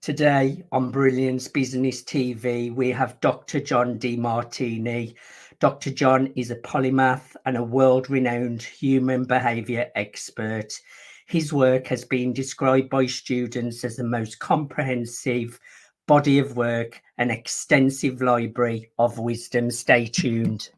Today on Brilliance Business TV, we have Dr. John Demartini. Dr. John is a polymath and a world-renowned human behaviour expert. His work has been described by students as the most comprehensive body of work and extensive library of wisdom. Stay tuned.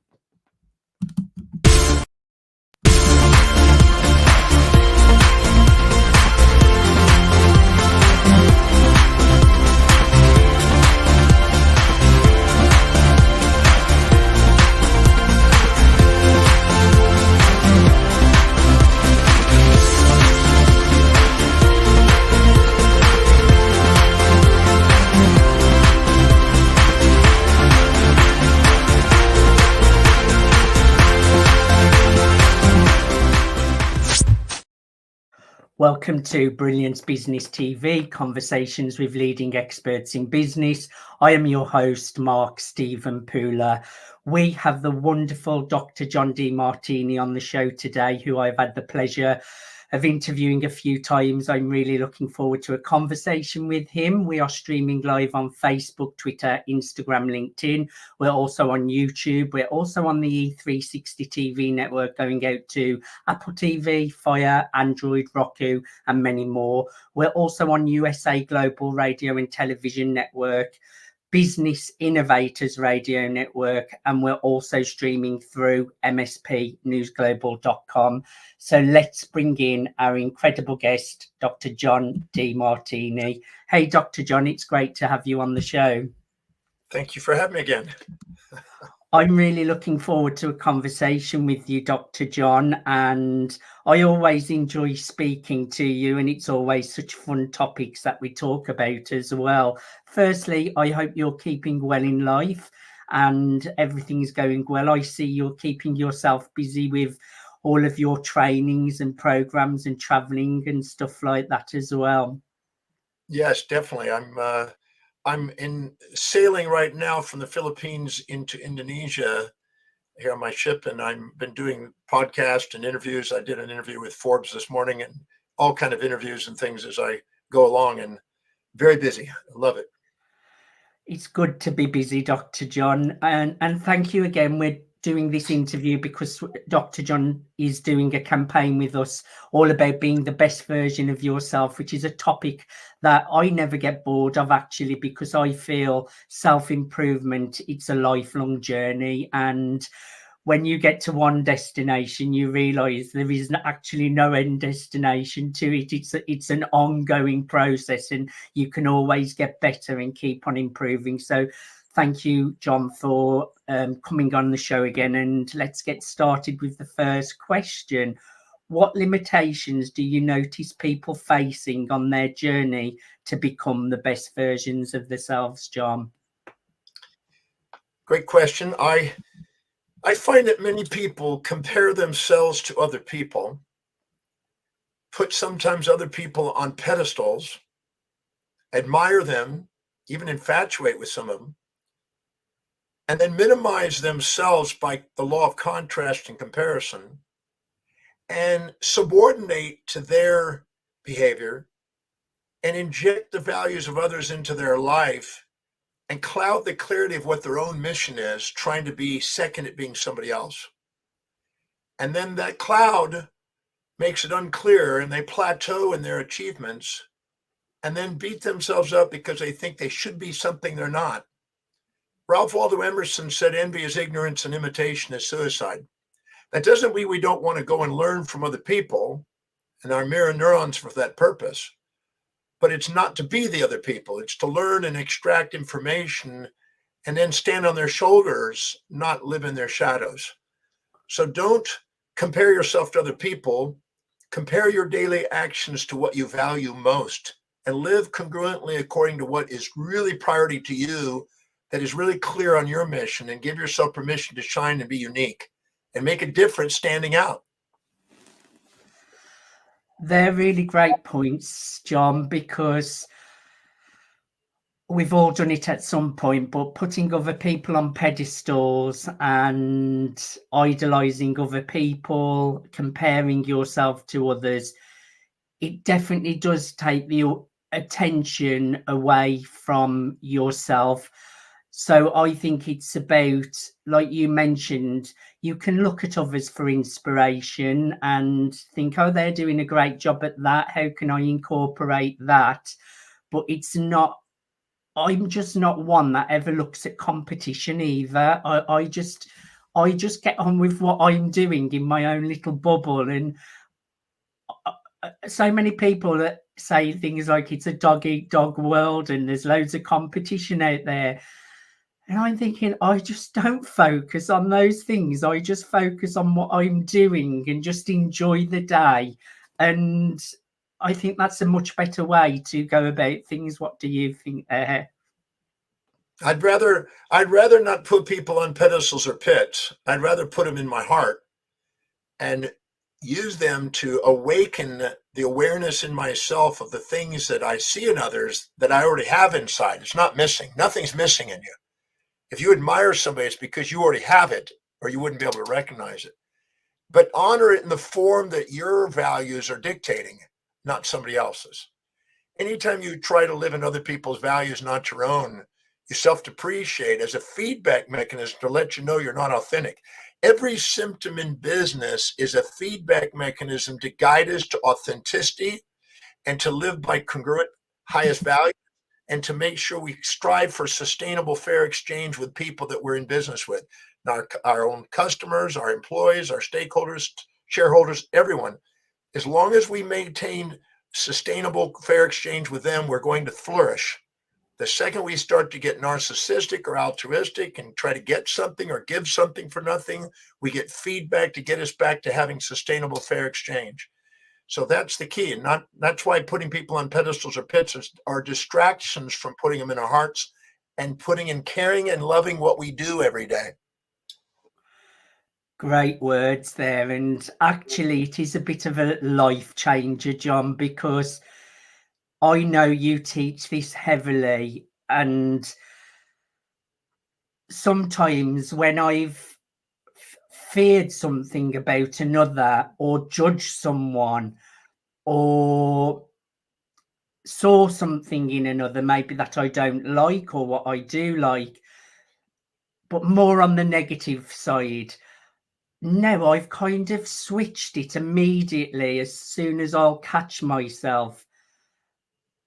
Welcome to Brilliance Business TV, conversations with leading experts in business. I am your host, Mark Stephen Pooler. We have the wonderful Dr. John Demartini on the show today, who I've had the pleasure of interviewing a few times. I'm really looking forward to a conversation with him. We are streaming live on Facebook, Twitter, Instagram, LinkedIn. We're also on YouTube. We're also on the E360 TV network, going out to Apple TV, Fire, Android, Roku, and many more. We're also on USA Global Radio and Television Network, Business Innovators Radio Network, and we're also streaming through mspnewsglobal.com. So let's bring in our incredible guest, Dr. John Demartini. Hey, Dr. John, it's great to have you on the show. Thank you for having me again. I'm really looking forward to a conversation with you, Dr. John, and I always enjoy speaking to you, and it's always such fun topics that we talk about as well. Firstly, I hope you're keeping well in life and everything's going well. I see you're keeping yourself busy with all of your trainings and programs and traveling and stuff like that as well. Yes, definitely. I'm in sailing right now from the Philippines into Indonesia here on my ship, and I've been doing podcasts and interviews. I did an interview with Forbes this morning and all kind of interviews and things as I go along, and very busy. I love it. It's good to be busy, Dr. John, and thank you again. We're doing this interview because Dr. John is doing a campaign with us all about being the best version of yourself, which is a topic that I never get bored of, actually, because I feel self-improvement, it's a lifelong journey. And when you get to one destination, you realize there is actually no end destination to it. It's an ongoing process, and you can always get better and keep on improving. So thank you, John, for coming on the show again. And let's get started with the first question. What limitations do you notice people facing on their journey to become the best versions of themselves, John? Great question. I find that many people compare themselves to other people, put sometimes other people on pedestals, admire them, even infatuate with some of them, and then minimize themselves by the law of contrast and comparison, and subordinate to their behavior and inject the values of others into their life and cloud the clarity of what their own mission is, trying to be second at being somebody else. And then that cloud makes it unclear, and they plateau in their achievements and then beat themselves up because they think they should be something they're not. Ralph Waldo Emerson said, envy is ignorance and imitation is suicide. That doesn't mean we don't want to go and learn from other people and our mirror neurons for that purpose, but it's not to be the other people. It's to learn and extract information and then stand on their shoulders, not live in their shadows. So don't compare yourself to other people. Compare your daily actions to what you value most and live congruently according to what is really priority to you, that is really clear on your mission, and give yourself permission to shine and be unique and make a difference standing out. They're really great points, John, because we've all done it at some point, but putting other people on pedestals and idolizing other people, comparing yourself to others, it definitely does take the attention away from yourself. So I think it's about, like you mentioned, you can look at others for inspiration and think, oh, they're doing a great job at that. How can I incorporate that? But it's not, I'm just not one that ever looks at competition either. I just get on with what I'm doing in my own little bubble. And so many people that say things like it's a dog eat dog world and there's loads of competition out there. And I'm thinking, I just don't focus on those things. I just focus on what I'm doing and just enjoy the day. And I think that's a much better way to go about things. What do you think there? I'd rather not put people on pedestals or pits. I'd rather put them in my heart and use them to awaken the awareness in myself of the things that I see in others that I already have inside. It's not missing. Nothing's missing in you. If you admire somebody, it's because you already have it, or you wouldn't be able to recognize it. But honor it in the form that your values are dictating, not somebody else's. Anytime you try to live in other people's values, not your own, you self-depreciate as a feedback mechanism to let you know you're not authentic. Every symptom in business is a feedback mechanism to guide us to authenticity and to live by congruent highest value, and to make sure we strive for sustainable, fair exchange with people that we're in business with, our own customers, our employees, our stakeholders, shareholders, everyone. As long as we maintain sustainable, fair exchange with them, we're going to flourish. The second we start to get narcissistic or altruistic and try to get something or give something for nothing, we get feedback to get us back to having sustainable, fair exchange. So that's the key. And that's why putting people on pedestals or pits are distractions from putting them in our hearts and putting in caring and loving what we do every day. Great words there. And actually, it is a bit of a life changer, John, because I know you teach this heavily. And sometimes when I've feared something about another or judged someone or saw something in another, maybe that I don't like or what I do like, but more on the negative side, no, I've kind of switched it immediately as soon as I'll catch myself.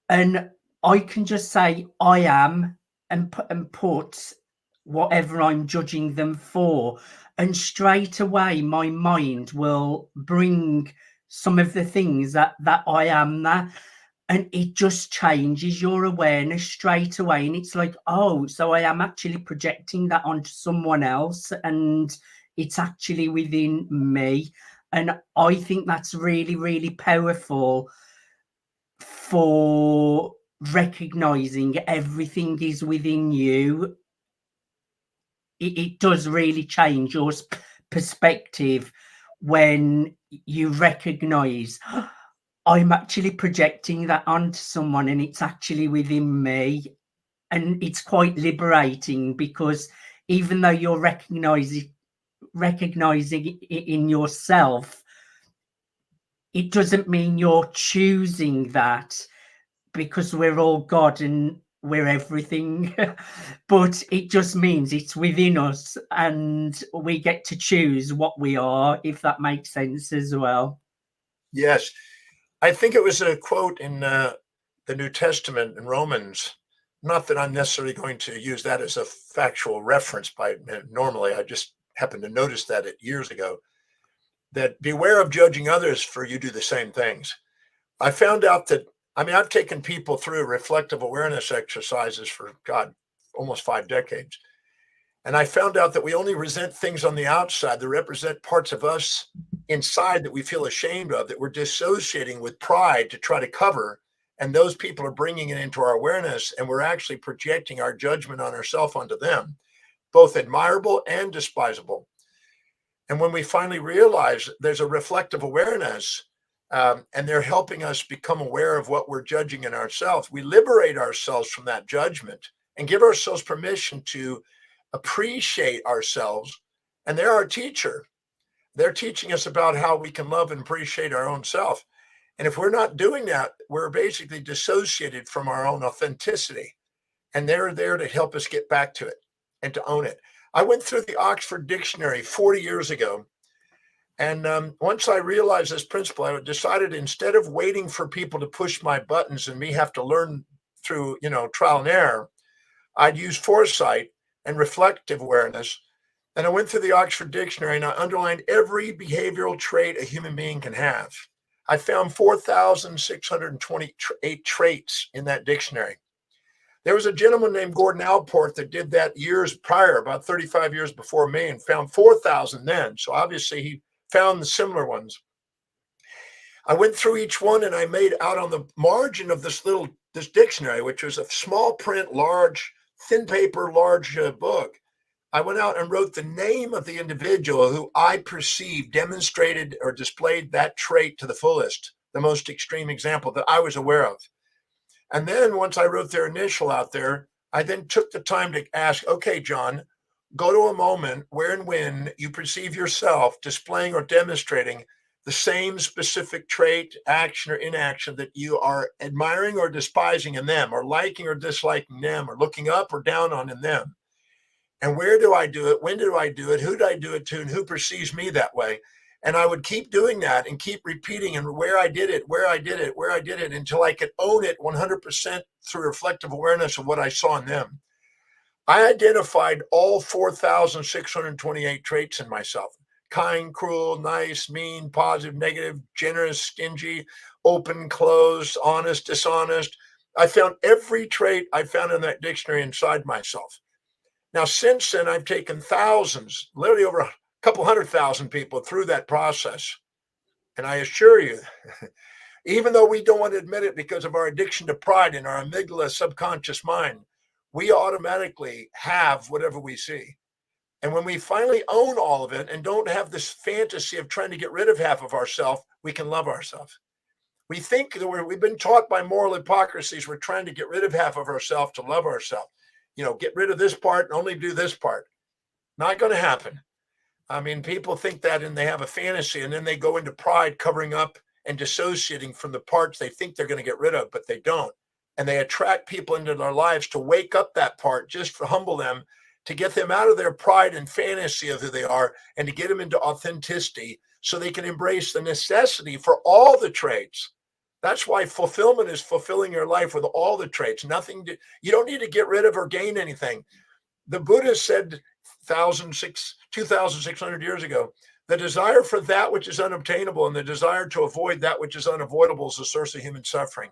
And I can just say I am and put whatever I'm judging them for. And straight away, my mind will bring some of the things that I am that. And it just changes your awareness straight away. And it's like, oh, so I am actually projecting that onto someone else. And it's actually within me. And I think that's really, really powerful for recognizing everything is within you. It does really change your perspective when you recognize I'm actually projecting that onto someone and it's actually within me. And it's quite liberating because even though you're recognizing it in yourself, it doesn't mean you're choosing that, because we're all God and we're everything. But it just means it's within us and we get to choose what we are, if that makes sense as well. Yes. I think it was a quote in the New Testament in Romans. Not that I'm necessarily going to use that as a factual reference normally. I just happened to notice that years ago. That beware of judging others, for you do the same things. I found out that, I've taken people through reflective awareness exercises for, God, almost 5 decades. And I found out that we only resent things on the outside that represent parts of us inside that we feel ashamed of, that we're dissociating with pride to try to cover. And those people are bringing it into our awareness, and we're actually projecting our judgment on ourselves onto them, both admirable and despisable. And when we finally realize there's a reflective awareness, and they're helping us become aware of what we're judging in ourselves, we liberate ourselves from that judgment and give ourselves permission to appreciate ourselves. And they're our teacher. They're teaching us about how we can love and appreciate our own self. And if we're not doing that, we're basically dissociated from our own authenticity. And they're there to help us get back to it and to own it. I went through the Oxford Dictionary 40 years ago. And once I realized this principle, I decided instead of waiting for people to push my buttons and me have to learn through, trial and error, I'd use foresight and reflective awareness. And I went through the Oxford Dictionary and I underlined every behavioral trait a human being can have. I found 4,628 traits in that dictionary. There was a gentleman named Gordon Allport that did that years prior, about 35 years before me, and found 4,000 then. So obviously he found the similar ones. I went through each one and I made out on the margin of this dictionary, which was a small print, large, thin paper, large book. I went out and wrote the name of the individual who I perceived demonstrated or displayed that trait to the fullest, the most extreme example that I was aware of. And then once I wrote their initial out there, I then took the time to ask, okay, John, go to a moment where and when you perceive yourself displaying or demonstrating the same specific trait, action, or inaction that you are admiring or despising in them, or liking or disliking them, or looking up or down on in them. And where do I do it? When do I do it? Who do I do it to? And who perceives me that way? And I would keep doing that and keep repeating and where I did it until I could own it 100% through reflective awareness of what I saw in them. I identified all 4,628 traits in myself: kind, cruel, nice, mean, positive, negative, generous, stingy, open, closed, honest, dishonest. I found every trait I found in that dictionary inside myself. Now, since then, I've taken thousands, literally over a couple 100,000 people through that process. And I assure you, even though we don't want to admit it because of our addiction to pride in our amygdala subconscious mind, we automatically have whatever we see. And when we finally own all of it and don't have this fantasy of trying to get rid of half of ourselves, we can love ourselves. We think that we've been taught by moral hypocrisies, we're trying to get rid of half of ourselves to love ourselves. Get rid of this part and only do this part. Not going to happen. I mean, people think that and they have a fantasy and then they go into pride, covering up and dissociating from the parts they think they're going to get rid of, but they don't. And they attract people into their lives to wake up that part, just to humble them, to get them out of their pride and fantasy of who they are and to get them into authenticity so they can embrace the necessity for all the traits. That's why fulfillment is fulfilling your life with all the traits. You don't need to get rid of or gain anything. The Buddha said 2,600 years ago, the desire for that which is unobtainable and the desire to avoid that which is unavoidable is the source of human suffering.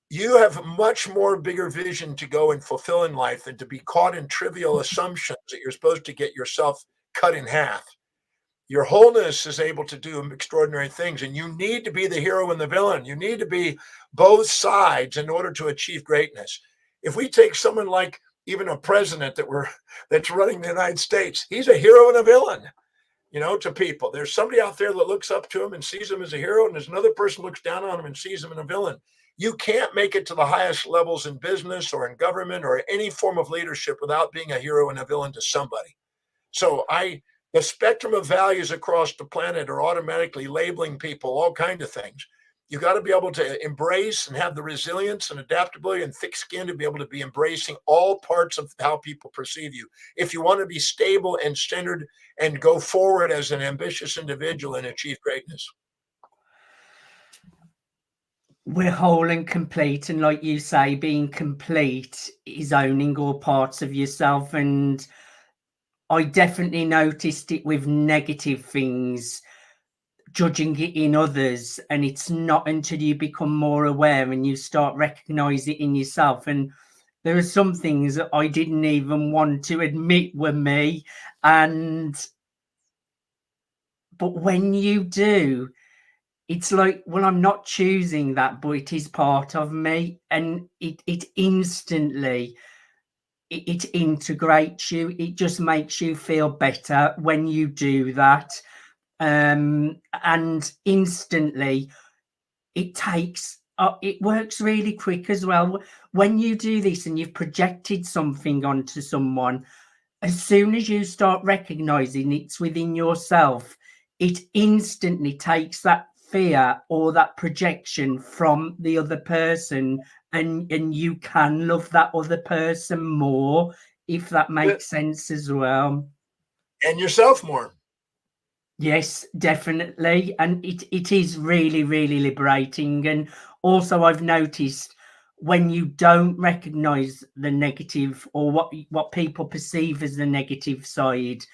You have much more bigger vision to go and fulfill in life than to be caught in trivial assumptions that you're supposed to get yourself cut in half. Your wholeness is able to do extraordinary things, and you need to be the hero and the villain. You need to be both sides in order to achieve greatness. If we take someone like even a president that's running the United States, he's a hero and a villain, to people. There's somebody out there that looks up to him and sees him as a hero, and there's another person looks down on him and sees him as a villain. You can't make it to the highest levels in business or in government or any form of leadership without being a hero and a villain to somebody. So the spectrum of values across the planet are automatically labeling people all kinds of things. You got to be able to embrace and have the resilience and adaptability and thick skin to be able to be embracing all parts of how people perceive you. If you want to be stable and centered and go forward as an ambitious individual and achieve greatness. We're whole and complete. And like you say, being complete is owning all parts of yourself. And I definitely noticed it with negative things, judging it in others, and it's not until you become more aware and you start recognizing it in yourself. And there are some things that I didn't even want to admit were me, but when you do, it's like, well, I'm not choosing that, but it is part of me, and it instantly it integrates you. It just makes you feel better when you do that. And instantly it works really quick as well. When you do this and you've projected something onto someone, as soon as you start recognizing it's within yourself, it instantly takes that fear or that projection from the other person, and you can love that other person more, if that makes sense as well. And yourself more. Yes, definitely. And it is really, really liberating. And also I've noticed when you don't recognize the negative, or what people perceive as the negative side,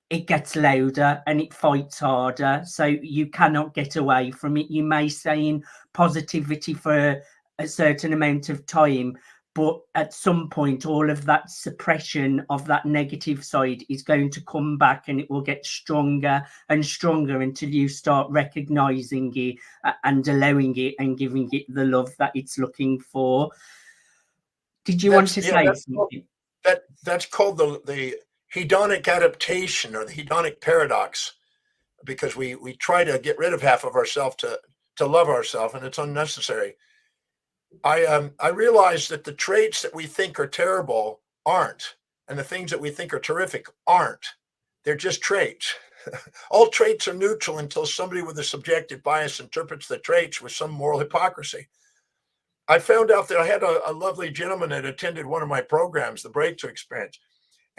it gets louder and it fights harder. So you cannot get away from it. You may stay in positivity for a certain amount of time, but at some point, all of that suppression of that negative side is going to come back, and it will get stronger and stronger until you start recognizing it and allowing it and giving it the love that it's looking for. Did you want to say something? That's called the hedonic adaptation, or the hedonic paradox, because we try to get rid of half of ourselves to love ourselves, and it's unnecessary. I realized that the traits that we think are terrible aren't, and the things that we think are terrific aren't. They're just traits. All traits are neutral until somebody with a subjective bias interprets the traits with some moral hypocrisy. I found out that I had a lovely gentleman that attended one of my programs, the Breakthrough Experience.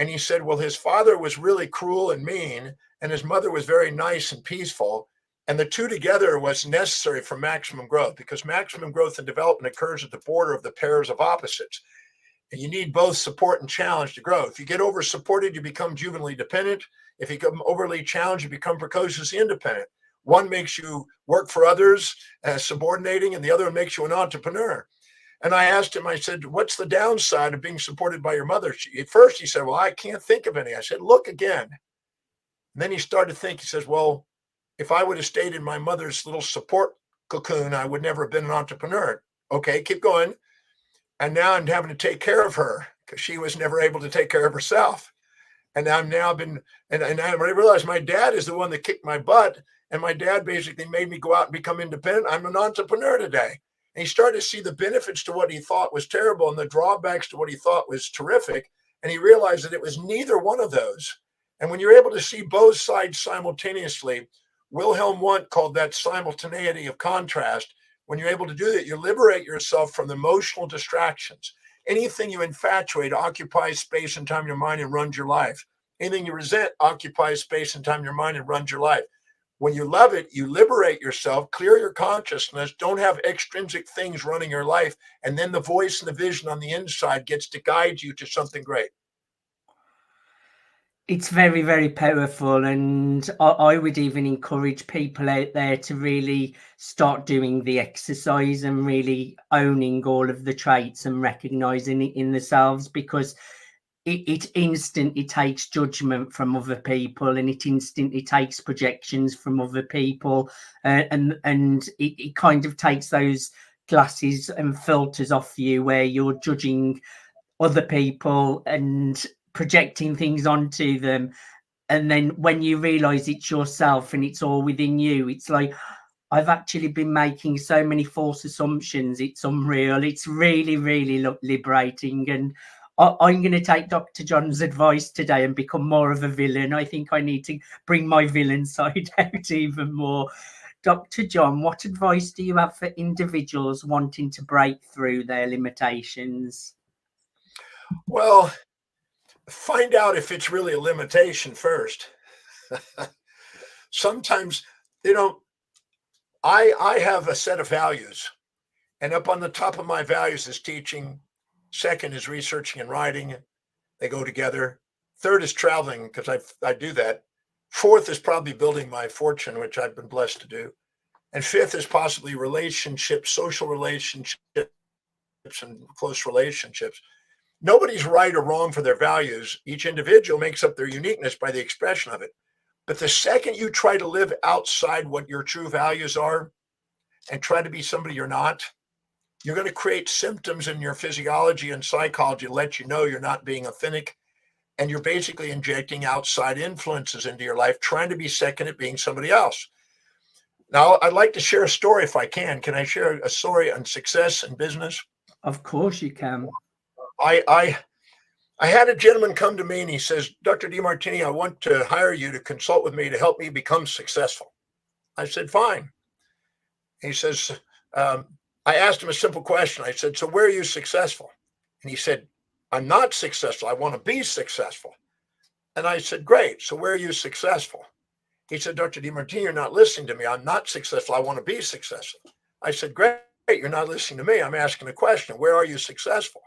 And he said, well, his father was really cruel and mean, and his mother was very nice and peaceful. And the two together was necessary for maximum growth, because maximum growth and development occurs at the border of the pairs of opposites. And you need both support and challenge to grow. If you get over supported, you become juvenilely dependent. If you become overly challenged, you become precociously independent. One makes you work for others, subordinating, and the other makes you an entrepreneur. And I asked him, I said, what's the downside of being supported by your mother? At first he said, well, I can't think of any. I said, look again. And then he started to think. He says, well, if I would have stayed in my mother's little support cocoon, I would never have been an entrepreneur. Okay, keep going. And now I'm having to take care of her because she was never able to take care of herself. And I'm now been, and I realized my dad is the one that kicked my butt. And my dad basically made me go out and become independent. I'm an entrepreneur today. And he started to see the benefits to what he thought was terrible and the drawbacks to what he thought was terrific. And he realized that it was neither one of those. And when you're able to see both sides simultaneously, Wilhelm Wundt called that simultaneity of contrast. When you're able to do that, you liberate yourself from the emotional distractions. Anything you infatuate occupies space and time in your mind and runs your life. Anything you resent occupies space and time in your mind and runs your life. When you love it, you liberate yourself, clear your consciousness, don't have extrinsic things running your life, and then the voice and the vision on the inside gets to guide you to something great. It's very, very powerful, and I would even encourage people out there to really start doing the exercise and really owning all of the traits and recognizing it in themselves, because it instantly takes judgment from other people, and it instantly takes projections from other people, and it kind of takes those glasses and filters off you where you're judging other people and projecting things onto them. And then when you realize it's yourself and it's all within you, it's like, I've actually been making so many false assumptions. It's unreal. It's really, really liberating. And I'm going to take Dr. John's advice today and become more of a villain. I think I need to bring my villain side out even more. Dr. John, what advice do you have for individuals wanting to break through their limitations? Well, find out if it's really a limitation first. Sometimes, I have a set of values, and up on the top of my values is teaching. Second is researching and writing. They go together. Third is traveling, because I do that. Fourth is probably building my fortune, which I've been blessed to do. And fifth is possibly relationships, social relationships, and close relationships. Nobody's right or wrong for their values. Each individual makes up their uniqueness by the expression of it. But the second you try to live outside what your true values are and try to be somebody you're not, you're going to create symptoms in your physiology and psychology to let you know you're not being authentic. And you're basically injecting outside influences into your life, trying to be second at being somebody else. Now, I'd like to share a story if I can. Can I share a story on success in business? Of course you can. I had a gentleman come to me and he says, Dr. Demartini, I want to hire you to consult with me to help me become successful. I said, fine. He says, I asked him a simple question. I said, so where are you successful? And he said, I'm not successful. I want to be successful. And I said, great. So where are you successful? He said, Dr. Demartini, you're not listening to me. I'm not successful. I want to be successful. I said, great. You're not listening to me. I'm asking a question. Where are you successful?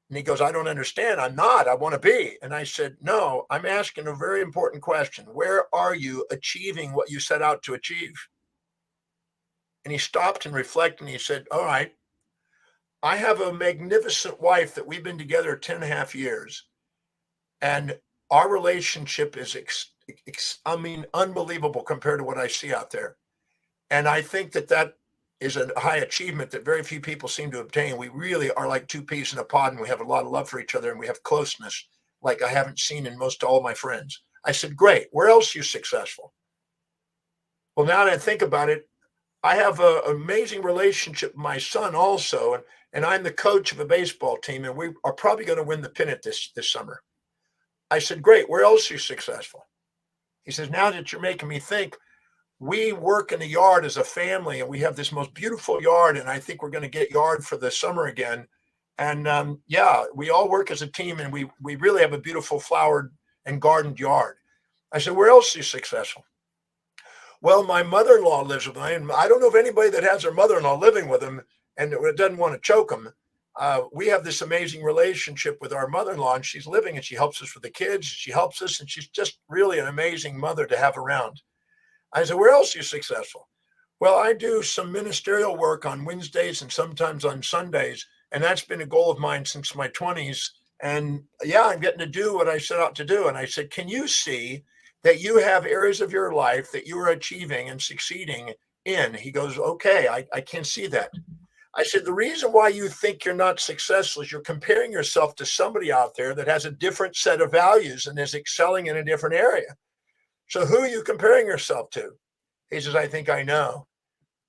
And he goes, I don't understand. I'm not. I want to be. And I said, no, I'm asking a very important question. Where are you achieving what you set out to achieve? And he stopped and reflected, and he said, all right, I have a magnificent wife that we've been together 10 and a half years. And our relationship is, unbelievable compared to what I see out there. And I think that is a high achievement that very few people seem to obtain. We really are like two peas in a pod, and we have a lot of love for each other, and we have closeness like I haven't seen in most all my friends. I said, great. Where else are you successful? Well, now that I think about it, I have an amazing relationship with my son also, and I'm the coach of a baseball team, and we are probably going to win the pennant this summer. I said, great. Where else are you successful? He says, now that you're making me think, we work in the yard as a family, and we have this most beautiful yard, and I think we're going to get yard for the summer again. And yeah, we all work as a team, and we really have a beautiful flowered and gardened yard. I said, where else are you successful? Well, my mother-in-law lives with me, and I don't know of anybody that has their mother-in-law living with them and it doesn't want to choke them. We have this amazing relationship with our mother-in-law, and she's living, and she helps us with the kids. She helps us, and she's just really an amazing mother to have around. I said, where else are you successful? Well, I do some ministerial work on Wednesdays and sometimes on Sundays, and that's been a goal of mine since my 20s. And yeah, I'm getting to do what I set out to do. And I said, can you see that you have areas of your life that you are achieving and succeeding in? He goes, okay, I can see that. I said, the reason why you think you're not successful is you're comparing yourself to somebody out there that has a different set of values and is excelling in a different area. So who are you comparing yourself to? He says, I think I know.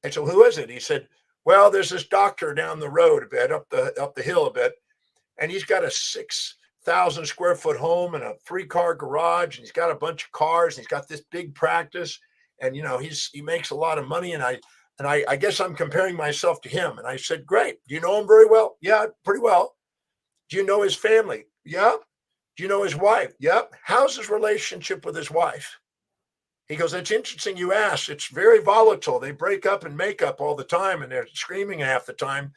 I said, who is it? He said, well, there's this doctor down the road a bit, up the hill a bit, and he's got a 6,000 square foot home and a 3-car garage, and he's got a bunch of cars, and he's got this big practice, and he makes a lot of money, and I guess I'm comparing myself to him. And I said, great. Do you know him very well? Yeah, pretty well. Do you know his family? Yeah. Do you know his wife? Yep. How's his relationship with his wife? He goes, that's interesting you ask. It's very volatile. They break up and make up all the time, and they're screaming half the time.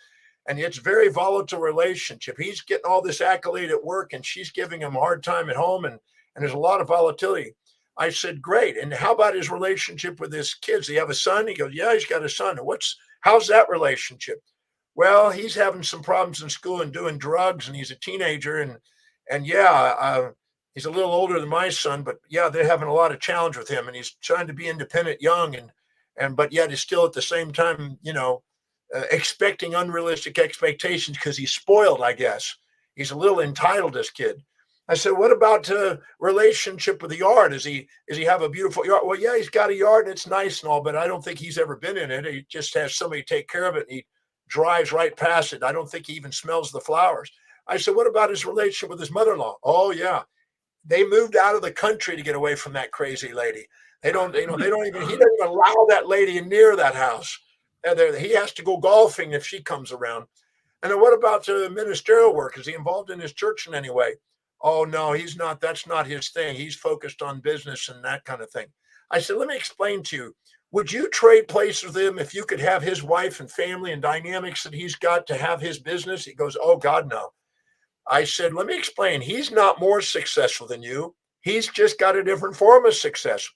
And it's very volatile relationship. He's getting all this accolade at work, and she's giving him a hard time at home, and there's a lot of volatility. I said, great. And how about his relationship with his kids? Do you have a son? He goes, yeah, he's got a son. How's that relationship? Well, he's having some problems in school and doing drugs, and he's a teenager, and yeah, he's a little older than my son, but yeah, they're having a lot of challenge with him, and he's trying to be independent young, but yet he's still at the same time, expecting unrealistic expectations because he's spoiled, I guess. He's a little entitled, this kid. I said, what about relationship with the yard? Does he have a beautiful yard? Well, yeah, he's got a yard and it's nice and all, but I don't think he's ever been in it. He just has somebody take care of it, and he drives right past it. I don't think he even smells the flowers. I said, what about his relationship with his mother-in-law? Oh, yeah. They moved out of the country to get away from that crazy lady. He doesn't even allow that lady near that house. He has to go golfing if she comes around. And then what about the ministerial work? Is he involved in his church in any way? Oh, no, he's not. That's not his thing. He's focused on business and that kind of thing. I said, let me explain to you. Would you trade places with him if you could have his wife and family and dynamics that he's got to have his business? He goes, oh, God, no. I said, let me explain. He's not more successful than you. He's just got a different form of success.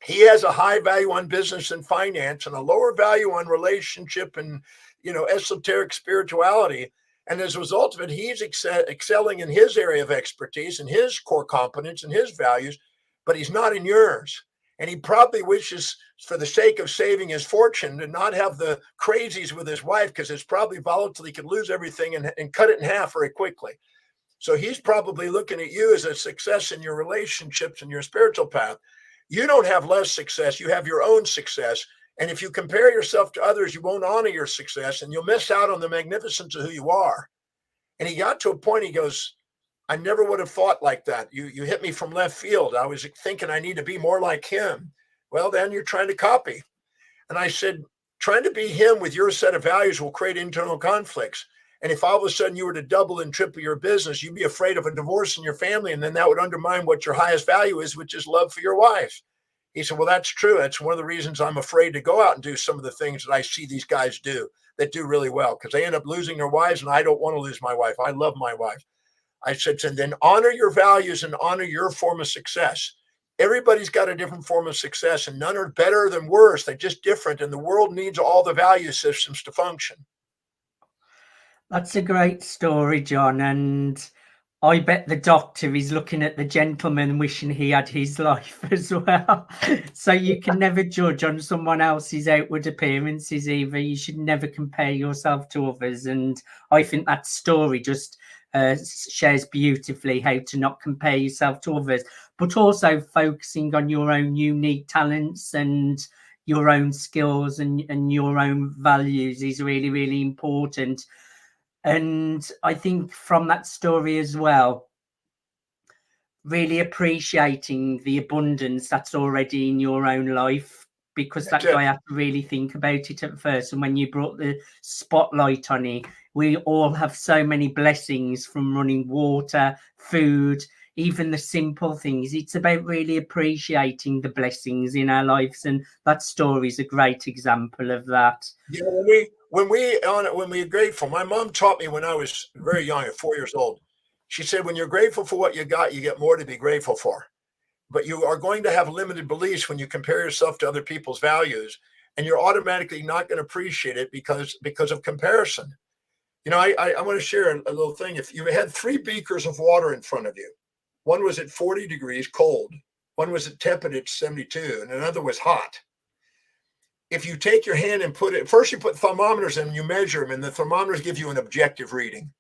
He has a high value on business and finance and a lower value on relationship and, esoteric spirituality. And as a result of it, he's excelling in his area of expertise and his core competence and his values, but he's not in yours. And he probably wishes, for the sake of saving his fortune, to not have the crazies with his wife, because it's probably volatile. He could lose everything and cut it in half very quickly. So he's probably looking at you as a success in your relationships and your spiritual path. You don't have less success. You have your own success. And if you compare yourself to others, you won't honor your success, and you'll miss out on the magnificence of who you are. And he got to a point, he goes, I never would have thought like that. You hit me from left field. I was thinking I need to be more like him. Well, then you're trying to copy. And I said, Trying to be him with your set of values will create internal conflicts. And if all of a sudden you were to double and triple your business, you'd be afraid of a divorce in your family. And then that would undermine what your highest value is, which is love for your wife. He said, well, that's true. That's one of the reasons I'm afraid to go out and do some of the things that I see these guys do that do really well, because they end up losing their wives. And I don't want to lose my wife. I love my wife. I said, and then honor your values and honor your form of success. Everybody's got a different form of success, and none are better than worse. They're just different. And the world needs all the value systems to function. That's a great story, John. And I bet the doctor is looking at the gentleman wishing he had his life as well. So you can never judge on someone else's outward appearances either. You should never compare yourself to others. And I think that story just shares beautifully how to not compare yourself to others, but also focusing on your own unique talents and your own skills and your own values is really, really important. And I think from that story as well, really appreciating the abundance that's already in your own life, because that guy had to really think about it at first. And when you brought the spotlight on it, we all have so many blessings from running water, food, even the simple things. It's about really appreciating the blessings in our lives. And that story is a great example of that. Yeah, when we're grateful, my mom taught me when I was very young, at 4 years old. She said, when you're grateful for what you got, you get more to be grateful for. But you are going to have limited beliefs when you compare yourself to other people's values, and you're automatically not going to appreciate it because of comparison. You know, I want to share a little thing. If you had 3 beakers of water in front of you, one was at 40 degrees cold, one was at tepid at 72, and another was hot. If you take your hand and put it, first you put thermometers in and you measure them, and the thermometers give you an objective reading.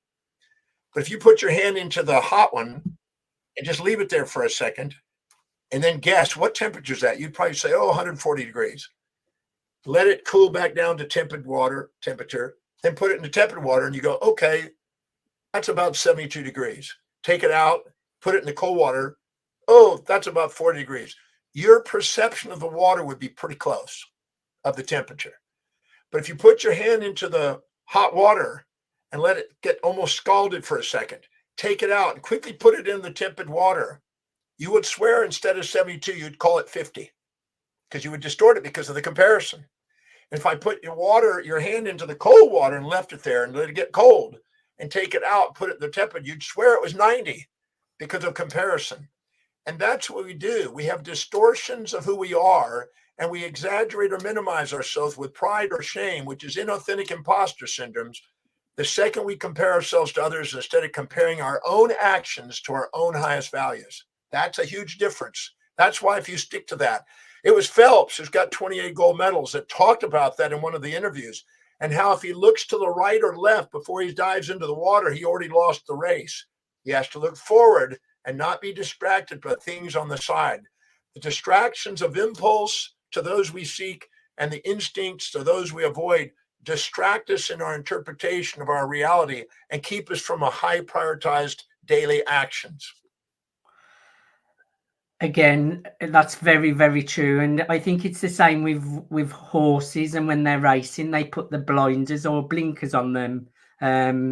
But if you put your hand into the hot one and just leave it there for a second, and then guess what temperature is that, you'd probably say, 140 degrees. Let it cool back down to tepid water temperature, then put it into tepid water, and you go, okay, that's about 72 degrees. Take it out, put it in the cold water. Oh, that's about 40 degrees. Your perception of the water would be pretty close of the temperature. But if you put your hand into the hot water and let it get almost scalded for a second, take it out and quickly put it in the tepid water, you would swear instead of 72, you'd call it 50, because you would distort it because of the comparison. And if I put your hand into the cold water and left it there and let it get cold and take it out, put it in the tepid, you'd swear it was 90 because of comparison. And that's what we do. We have distortions of who we are, and we exaggerate or minimize ourselves with pride or shame, which is inauthentic imposter syndromes. The second we compare ourselves to others instead of comparing our own actions to our own highest values. That's a huge difference. That's why if you stick to that, it was Phelps, who's got 28 gold medals, that talked about that in one of the interviews, and how if he looks to the right or left before he dives into the water, he already lost the race. He has to look forward and not be distracted by things on the side. The distractions of impulse to those we seek and the instincts to those we avoid distract us in our interpretation of our reality and keep us from a high prioritized daily actions. Again, that's very, very true. And I think it's the same with horses, and when they're racing, they put the blinders or blinkers on them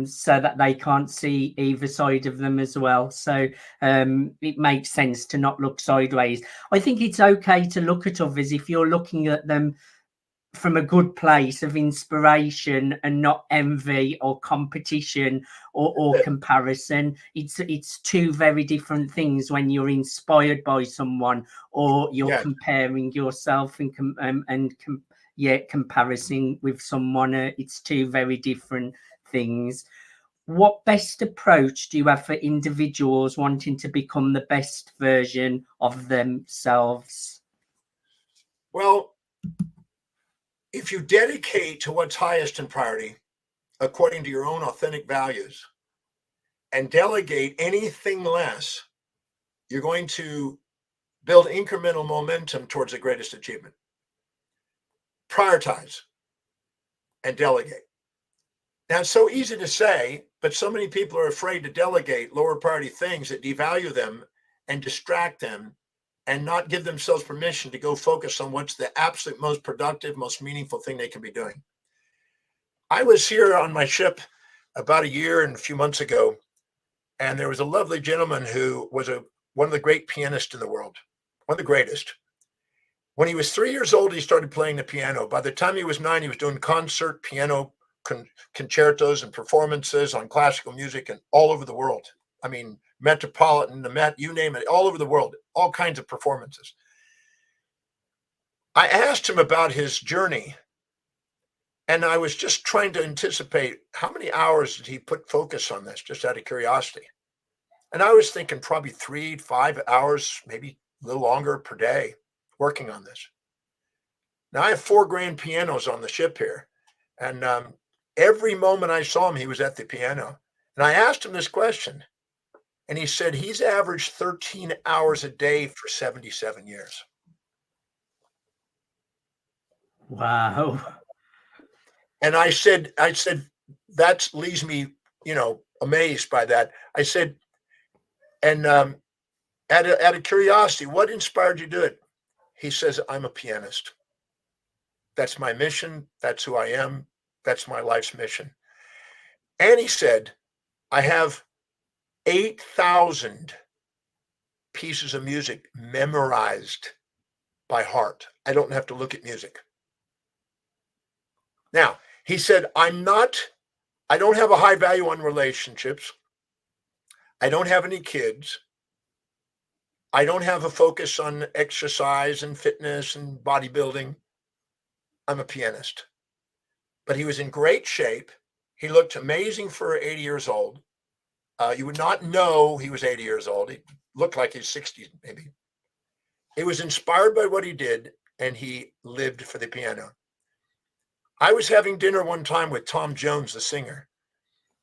so that they can't see either side of them as well. So it makes sense to not look sideways. I think it's okay to look at others if you're looking at them from a good place of inspiration and not envy or competition or comparison. It's two very different things when you're inspired by someone or you're comparing yourself and comparison with someone. It's two very different things. What best approach do you have for individuals wanting to become the best version of themselves? Well, if you dedicate to what's highest in priority, according to your own authentic values, and delegate anything less, you're going to build incremental momentum towards the greatest achievement. Prioritize and delegate. Now, it's so easy to say, but so many people are afraid to delegate lower priority things that devalue them and distract them and not give themselves permission to go focus on what's the absolute most productive, most meaningful thing they can be doing. I was here on my ship about a year and a few months ago, and there was a lovely gentleman who was one of the great pianists in the world, one of the greatest. When he was 3 years old, he started playing the piano. By the time he was 9, he was doing concert piano concertos and performances on classical music and all over the world. I mean, Metropolitan, the Met, you name it, all over the world, all kinds of performances. I asked him about his journey, and I was just trying to anticipate how many hours did he put focus on this, just out of curiosity. And I was thinking probably 3 to 5 hours, maybe a little longer per day, working on this. Now I have 4 grand pianos on the ship here, and every moment I saw him, he was at the piano. And I asked him this question, and he said he's averaged 13 hours a day for 77 years. Wow. And I said, that leaves me, amazed by that. I said, and out of curiosity, what inspired you to do it? He says, I'm a pianist. That's my mission. That's who I am. That's my life's mission. And he said, I have 8,000 pieces of music memorized by heart. I don't have to look at music. Now, he said, I don't have a high value on relationships. I don't have any kids. I don't have a focus on exercise and fitness and bodybuilding. I'm a pianist. But he was in great shape. He looked amazing for 80 years old. You would not know he was 80 years old. He looked like he's 60, maybe. He was inspired by what he did, and he lived for the piano. I was having dinner one time with Tom Jones, the singer,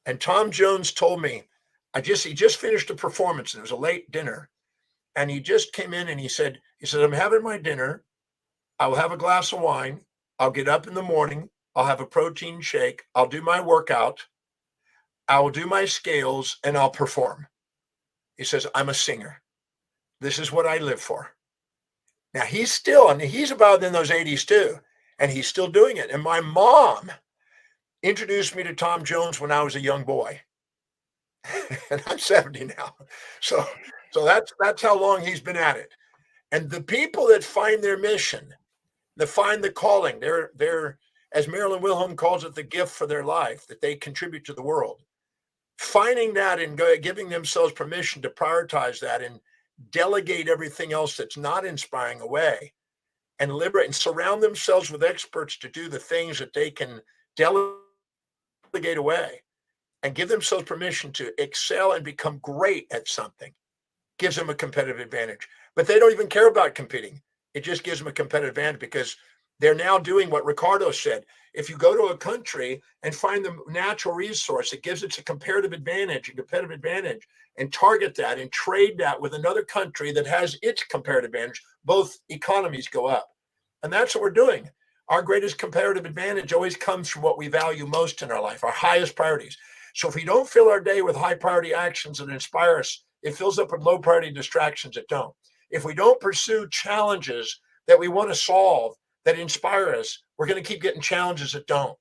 and Tom Jones told me, he just finished a performance, and it was a late dinner, and he just came in and he said, I'm having my dinner. I will have a glass of wine. I'll get up in the morning. I'll have a protein shake. I'll do my workout. I will do my scales, and I'll perform. He says, I'm a singer. This is what I live for. Now he's about in those 80s too, and he's still doing it. And my mom introduced me to Tom Jones when I was a young boy, and I'm 70 now. So that's how long he's been at it. And the people that find their mission, that find the calling, they're, as Marilyn Wilhelm calls it, the gift for their life, that they contribute to the world. Finding that and giving themselves permission to prioritize that and delegate everything else that's not inspiring away, and liberate and surround themselves with experts to do the things that they can delegate away, and give themselves permission to excel and become great at something, gives them a competitive advantage. But they don't even care about competing. It just gives them a competitive advantage because they're now doing what Ricardo said. If you go to a country and find the natural resource, it gives it a comparative advantage, a competitive advantage, and target that and trade that with another country that has its comparative advantage, both economies go up. And that's what we're doing. Our greatest comparative advantage always comes from what we value most in our life, our highest priorities. So if we don't fill our day with high priority actions that inspire us, it fills up with low priority distractions that don't. If we don't pursue challenges that we want to solve, that inspire us, we're going to keep getting challenges that don't.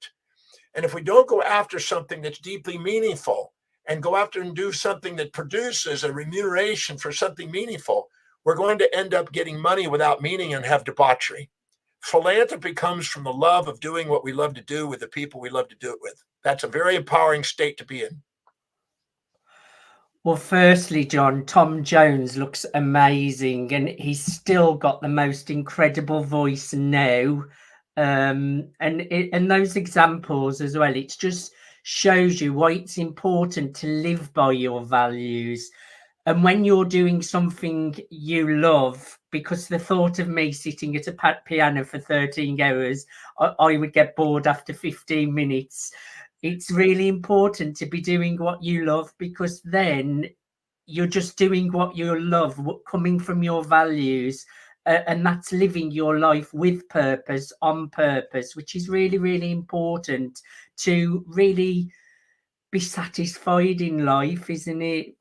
And if we don't go after something that's deeply meaningful and go after and do something that produces a remuneration for something meaningful, we're going to end up getting money without meaning and have debauchery. Philanthropy comes from the love of doing what we love to do with the people we love to do it with. That's a very empowering state to be in. Well, firstly, John, Tom Jones looks amazing, and he's still got the most incredible voice now. And those examples as well, it just shows you why it's important to live by your values. And when you're doing something you love, because the thought of me sitting at a piano for 13 hours, I would get bored after 15 minutes. It's really important to be doing what you love, because then you're just doing what you love, coming from your values, and that's living your life with purpose, on purpose, which is really, really important to really be satisfied in life, isn't it?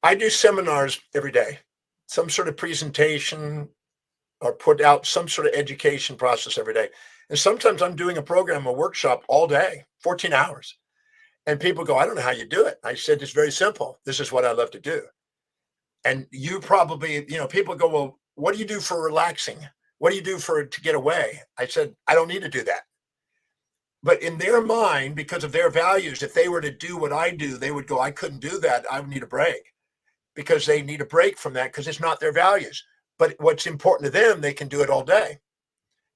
I do seminars every day, some sort of presentation or put out some sort of education process every day. And sometimes I'm doing a program, a workshop all day, 14 hours. And people go, I don't know how you do it. I said, it's very simple. This is what I love to do. And you probably, people go, well, what do you do for relaxing? What do you do to get away? I said, I don't need to do that. But in their mind, because of their values, if they were to do what I do, they would go, I couldn't do that. I would need a break, because they need a break from that because it's not their values. But what's important to them, they can do it all day.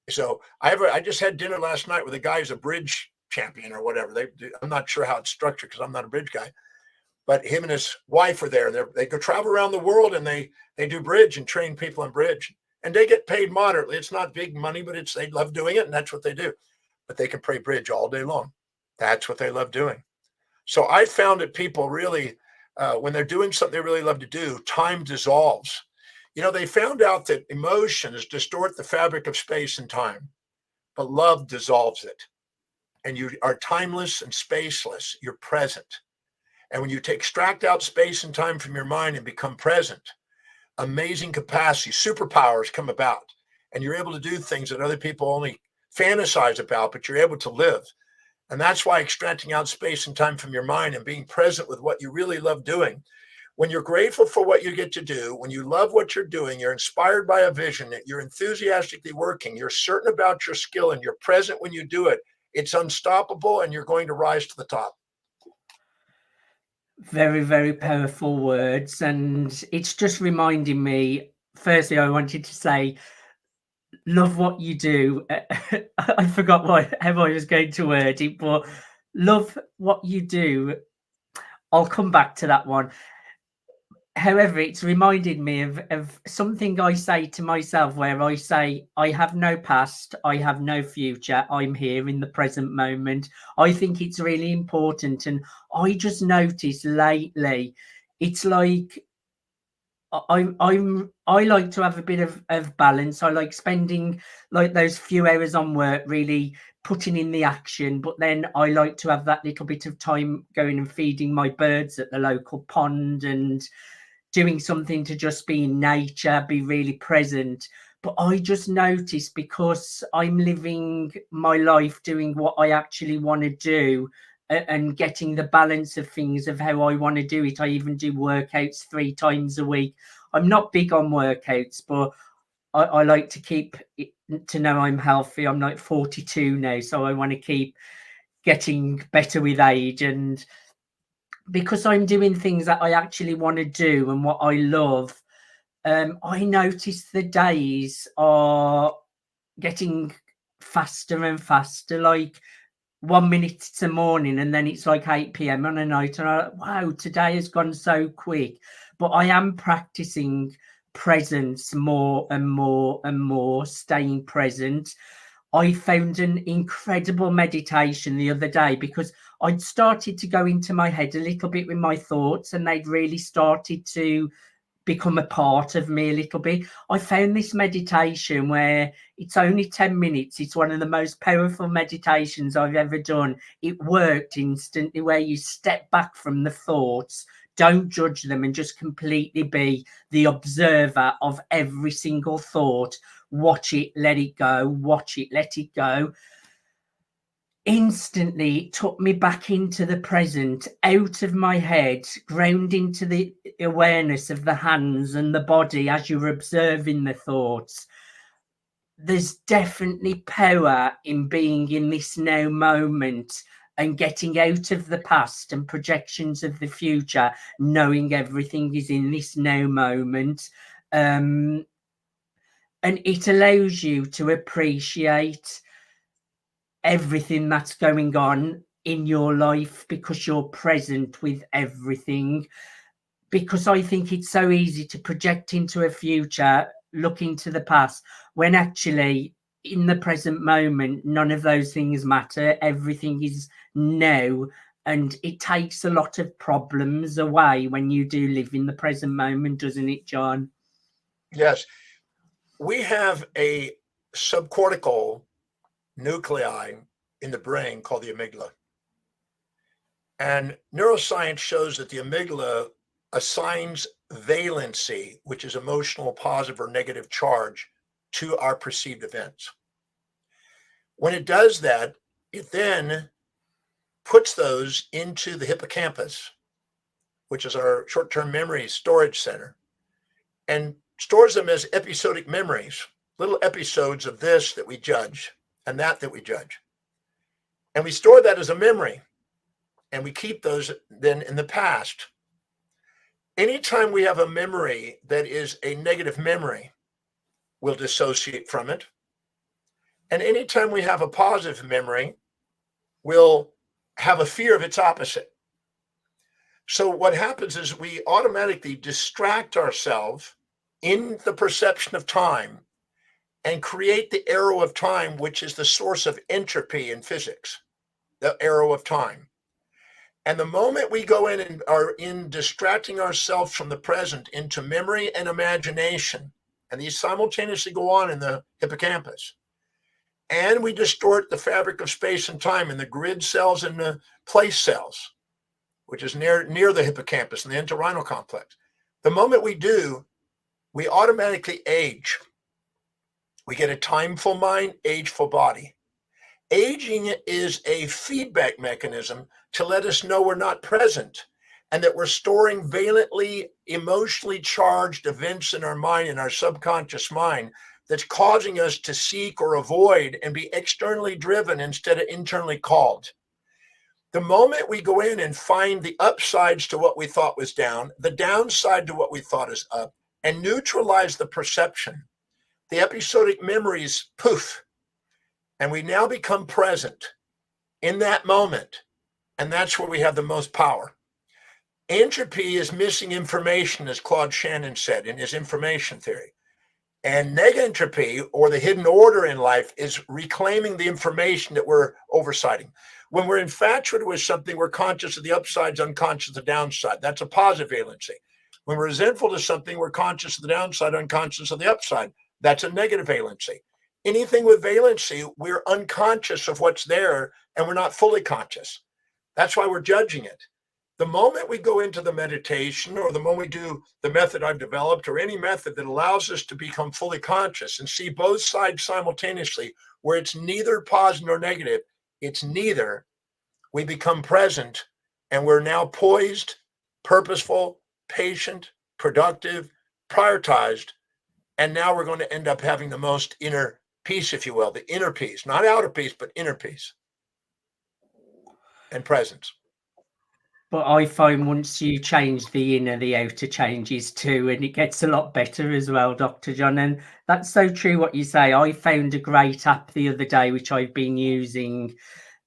So I just had dinner last night with a guy who's a bridge champion or whatever. I'm not sure how it's structured because I'm not a bridge guy. But him and his wife are there. They go travel around the world and they do bridge and train people on bridge. And they get paid moderately. It's not big money, but they love doing it, and that's what they do. But they can play bridge all day long. That's what they love doing. So I found that people really, when they're doing something they really love to do, time dissolves. They found out that emotions distort the fabric of space and time, but love dissolves it. And you are timeless and spaceless. You're present. And when you extract out space and time from your mind and become present, amazing capacity, superpowers come about. And you're able to do things that other people only fantasize about, but you're able to live. And that's why extracting out space and time from your mind and being present with what you really love doing. When you're grateful for what you get to do, when you love what you're doing, you're inspired by a vision, you're enthusiastically working, you're certain about your skill, and you're present when you do it, it's unstoppable, and you're going to rise to the top. Very, very powerful words. And it's just reminding me, firstly, I wanted to say, love what you do. I forgot how I was going to word it, but love what you do. I'll come back to that one. However, it's reminded me of something I say to myself, where I say, I have no past, I have no future, I'm here in the present moment. I think it's really important. And I just noticed lately, it's like I like to have a bit of balance. I like spending like those few hours on work really putting in the action, but then I like to have that little bit of time going and feeding my birds at the local pond and doing something to just be in nature, be really present. But I just noticed, because I'm living my life doing what I actually want to do, and getting the balance of things of how I want to do it. I even do workouts 3 times a week. I'm not big on workouts, but I like to keep it, to know I'm healthy. I'm like 42 now, so I want to keep getting better with age. And because I'm doing things that I actually want to do and what I love, I notice the days are getting faster and faster. Like 1 minute it's the morning, and then it's like 8 p.m. on a night, and I'm like, wow, today has gone so quick. But I am practicing presence more and more and more, staying present. I found an incredible meditation the other day, because I'd started to go into my head a little bit with my thoughts, and they'd really started to become a part of me a little bit. I found this meditation where it's only 10 minutes. It's one of the most powerful meditations I've ever done. It worked instantly, where you step back from the thoughts, don't judge them, and just completely be the observer of every single thought. Watch it, let it go, watch it, let it go. Instantly it took me back into the present, out of my head, ground into the awareness of the hands and the body as you're observing the thoughts. There's definitely power in being in this now moment and getting out of the past and projections of the future, knowing everything is in this now moment. And it allows you to appreciate everything that's going on in your life, because you're present with everything. Because I think it's so easy to project into a future, look into the past, when actually in the present moment none of those things matter. Everything is now, and it takes a lot of problems away when you do live in the present moment, doesn't it, John? Yes. We have a subcortical nuclei in the brain called the amygdala. And neuroscience shows that the amygdala assigns valency, which is emotional positive or negative charge, to our perceived events. When it does that, it then puts those into the hippocampus, which is our short-term memory storage center, and stores them as episodic memories, little episodes of this that we judge and that we judge. And we store that as a memory, and we keep those then in the past. Anytime we have a memory that is a negative memory, we'll dissociate from it. And anytime we have a positive memory, we'll have a fear of its opposite. So what happens is we automatically distract ourselves in the perception of time and create the arrow of time, which is the source of entropy in physics, the arrow of time. And the moment we go in and are in distracting ourselves from the present into memory and imagination, and these simultaneously go on in the hippocampus, and we distort the fabric of space and time in the grid cells and the place cells, which is near the hippocampus and the entorhinal complex. The moment we do, we automatically age. We get a timeful mind, ageful body. Aging is a feedback mechanism to let us know we're not present and that we're storing valently, emotionally charged events in our mind, in our subconscious mind, that's causing us to seek or avoid and be externally driven instead of internally called. The moment we go in and find the upsides to what we thought was down, the downside to what we thought is up, and neutralize the perception, the episodic memories poof, and we now become present in that moment. And that's where we have the most power. Entropy is missing information, as Claude Shannon said in his information theory. And negentropy, or the hidden order in life, is reclaiming the information that we're oversighting. When we're infatuated with something, we're conscious of the upsides, unconscious of the downside. That's a positive valency. When we're resentful to something, we're conscious of the downside, unconscious of the upside. That's a negative valency. Anything with valency, we're unconscious of what's there and we're not fully conscious. That's why we're judging it. The moment we go into the meditation, or the moment we do the method I've developed, or any method that allows us to become fully conscious and see both sides simultaneously, where it's neither positive nor negative, it's neither, we become present and we're now poised, purposeful, patient, productive, prioritized. And now we're going to end up having the most inner peace, if you will, the inner peace, not outer peace, but inner peace and presence. But I find once you change the inner, the outer changes too, and it gets a lot better as well, Dr. John. And that's so true what you say. I found a great app the other day, which I've been using,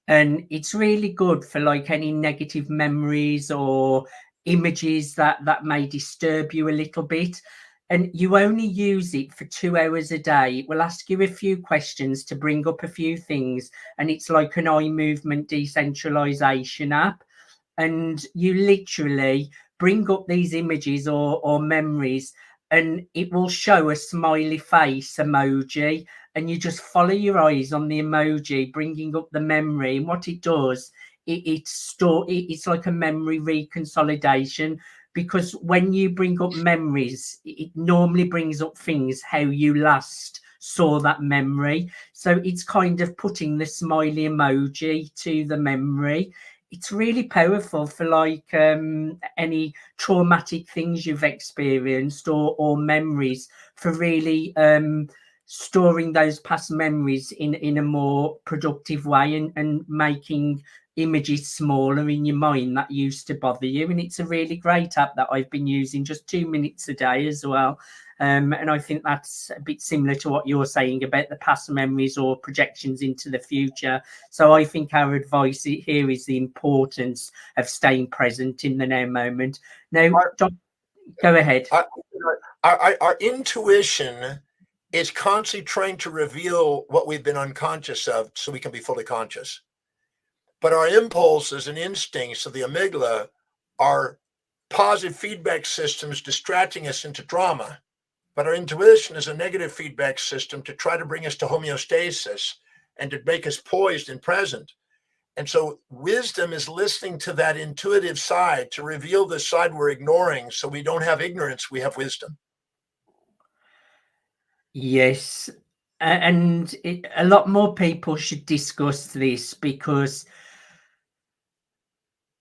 and it's really good for like any negative memories or images that may disturb you a little bit. And you only use it for 2 hours a day. It will ask you a few questions to bring up a few things. And it's like an eye movement decentralization app. And you literally bring up these images or memories, and it will show a smiley face emoji. And you just follow your eyes on the emoji, bringing up the memory. And what it does, it's like a memory reconsolidation. Because when you bring up memories, it normally brings up things how you last saw that memory. So it's kind of putting the smiley emoji to the memory. It's really powerful for like any traumatic things you've experienced or memories, for really storing those past memories in a more productive way, and making images smaller in your mind that used to bother you. And it's a really great app that I've been using, just 2 minutes a day as well. And I think that's a bit similar to what you're saying about the past memories or projections into the future. So I think our advice here is the importance of staying present in the now moment. Now, go ahead. Our intuition is constantly trying to reveal what we've been unconscious of so we can be fully conscious. But our impulses and instincts of the amygdala are positive feedback systems distracting us into drama. But our intuition is a negative feedback system to try to bring us to homeostasis and to make us poised and present. And so wisdom is listening to that intuitive side to reveal the side we're ignoring. So we don't have ignorance, we have wisdom. Yes. And a lot more people should discuss this, because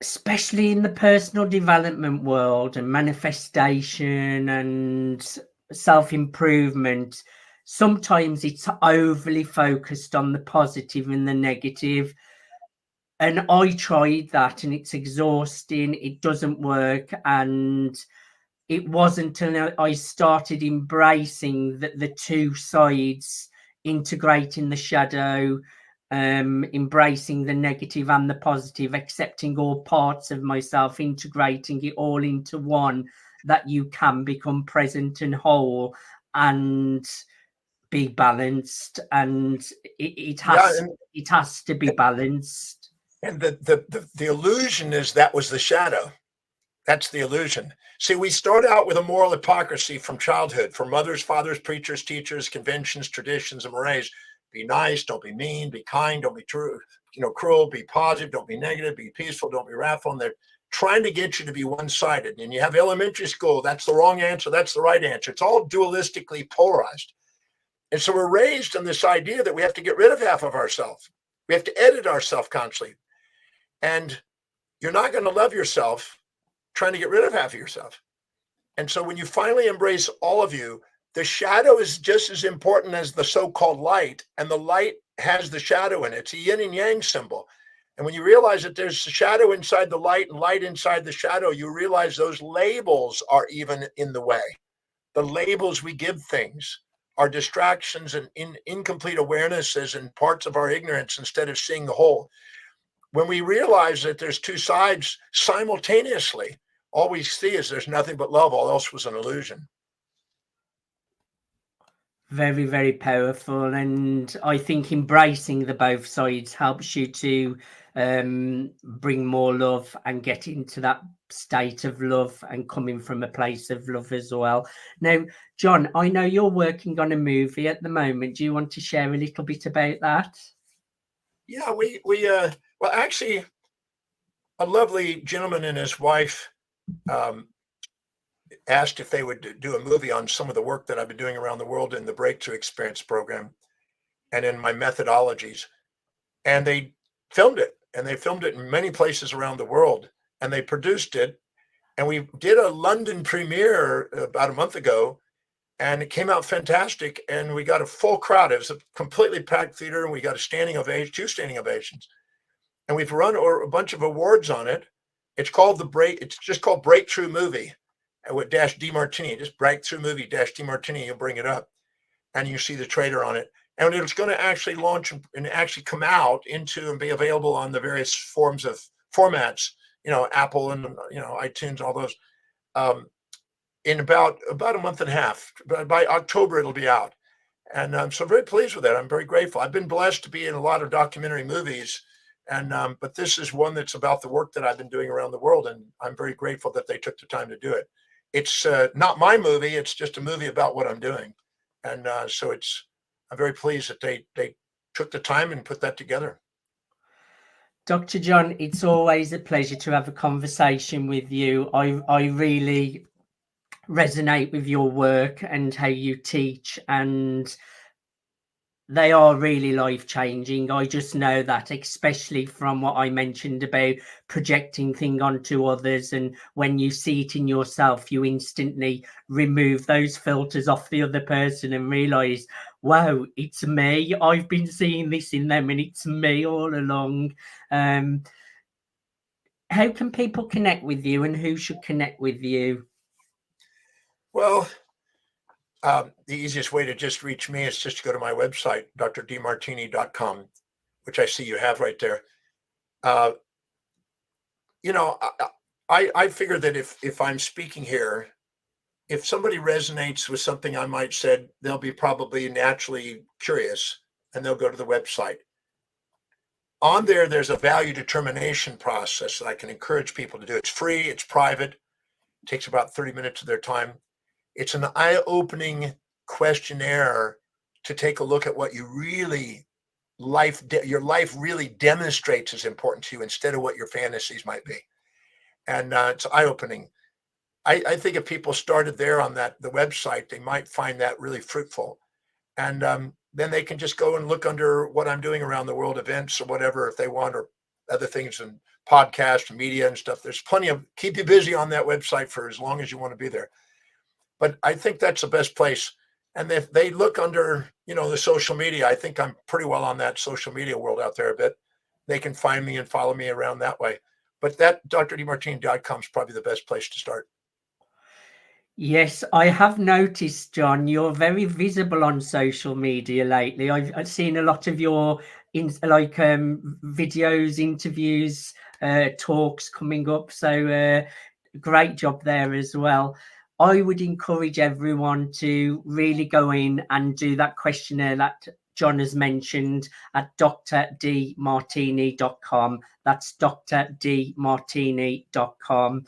especially in the personal development world and manifestation and self-improvement, sometimes it's overly focused on the positive and the negative. And I tried that and it's exhausting. It doesn't work. And it wasn't until I started embracing the two sides, integrating the shadow, embracing the negative and the positive, accepting all parts of myself, integrating it all into one, that you can become present and whole and be balanced. And it has to be balanced. And the illusion is that was the shadow. That's the illusion. See, we start out with a moral hypocrisy from childhood, from mothers, fathers, preachers, teachers, conventions, traditions, and mores. Be nice, don't be mean, be kind, don't be true, cruel, be positive, don't be negative, be peaceful, don't be wrathful. And they're trying to get you to be one-sided. And you have elementary school, that's the wrong answer, that's the right answer. It's all dualistically polarized. And so we're raised on this idea that we have to get rid of half of ourselves. We have to edit ourselves constantly. And you're not going to love yourself trying to get rid of half of yourself. And so when you finally embrace all of you, the shadow is just as important as the so-called light, and the light has the shadow in it. It's a yin and yang symbol. And when you realize that there's a shadow inside the light and light inside the shadow, you realize those labels are even in the way. The labels we give things are distractions and incomplete awarenesses and parts of our ignorance instead of seeing the whole. When we realize that there's two sides simultaneously, all we see is there's nothing but love. All else was an illusion. Very, very powerful. And I think embracing the both sides helps you to bring more love and get into that state of love and coming from a place of love as well. Now, John, I know you're working on a movie at the moment. Do you want to share a little bit about that? Yeah, well, actually, a lovely gentleman and his wife asked if they would do a movie on some of the work that I've been doing around the world in the Breakthrough Experience program and in my methodologies. And they filmed it, and they filmed it in many places around the world, and they produced it. And we did a London premiere about a month ago, and it came out fantastic. And we got a full crowd. It was a completely packed theater, and we got a standing ovation, 2 standing ovations. And we've run a bunch of awards on it. It's just called Breakthrough Movie with Demartini, just Breakthrough Movie Demartini. You'll bring it up, and you see the trailer on it. And it's going to actually launch and actually come out into and be available on the various forms of formats, Apple and iTunes, all those, in about a month and a half. By October, it'll be out. And so I'm very pleased with that. I'm very grateful. I've been blessed to be in a lot of documentary movies, and but this is one that's about the work that I've been doing around the world, and I'm very grateful that they took the time to do it. It's not my movie; it's just a movie about what I'm doing, and so I'm very pleased that they took the time and put that together. Dr. John, it's always a pleasure to have a conversation with you. I really resonate with your work and how you teach, and they are really life-changing. I just know that, especially from what I mentioned about projecting things onto others, and when you see it in yourself, you instantly remove those filters off the other person and realize, wow, it's me. I've been seeing this in them, and it's me all along. How can people connect with you, and who should connect with you? Well, the easiest way to just reach me is just to go to my website, drdemartini.com, which I see you have right there. I figure that if I'm speaking here, if somebody resonates with something I might said, they'll be probably naturally curious, and they'll go to the website. On there, there's a value determination process that I can encourage people to do. It's free, it's private, it takes about 30 minutes of their time. It's an eye-opening questionnaire to take a look at what you really your life really demonstrates is important to you instead of what your fantasies might be. And it's eye-opening. I think if people started there on the website, they might find that really fruitful. And then they can just go and look under what I'm doing around the world, events or whatever, if they want, or other things and podcasts and media and stuff. There's plenty of keep you busy on that website for as long as you want to be there. But I think that's the best place. And if they look under, the social media, I think I'm pretty well on that social media world out there a bit. They can find me and follow me around that way. But that drdemartini.com is probably the best place to start. Yes, I have noticed, John, you're very visible on social media lately. I've seen a lot of your videos, interviews, talks coming up. So great job there as well. I would encourage everyone to really go in and do that questionnaire that John has mentioned at drdemartini.com. That's drdemartini.com.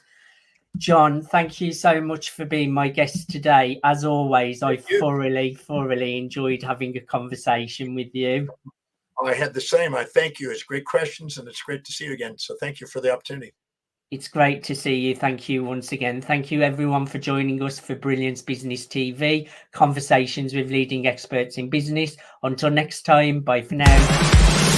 John, thank you so much for being my guest today. As always, I thoroughly enjoyed having a conversation with you. I had the same. I thank you. It's great questions, and it's great to see you again. So thank you for the opportunity. It's great to see you. Thank you once again. Thank you, everyone, for joining us for Brilliance Business TV, conversations with leading experts in business. Until next time, bye for now.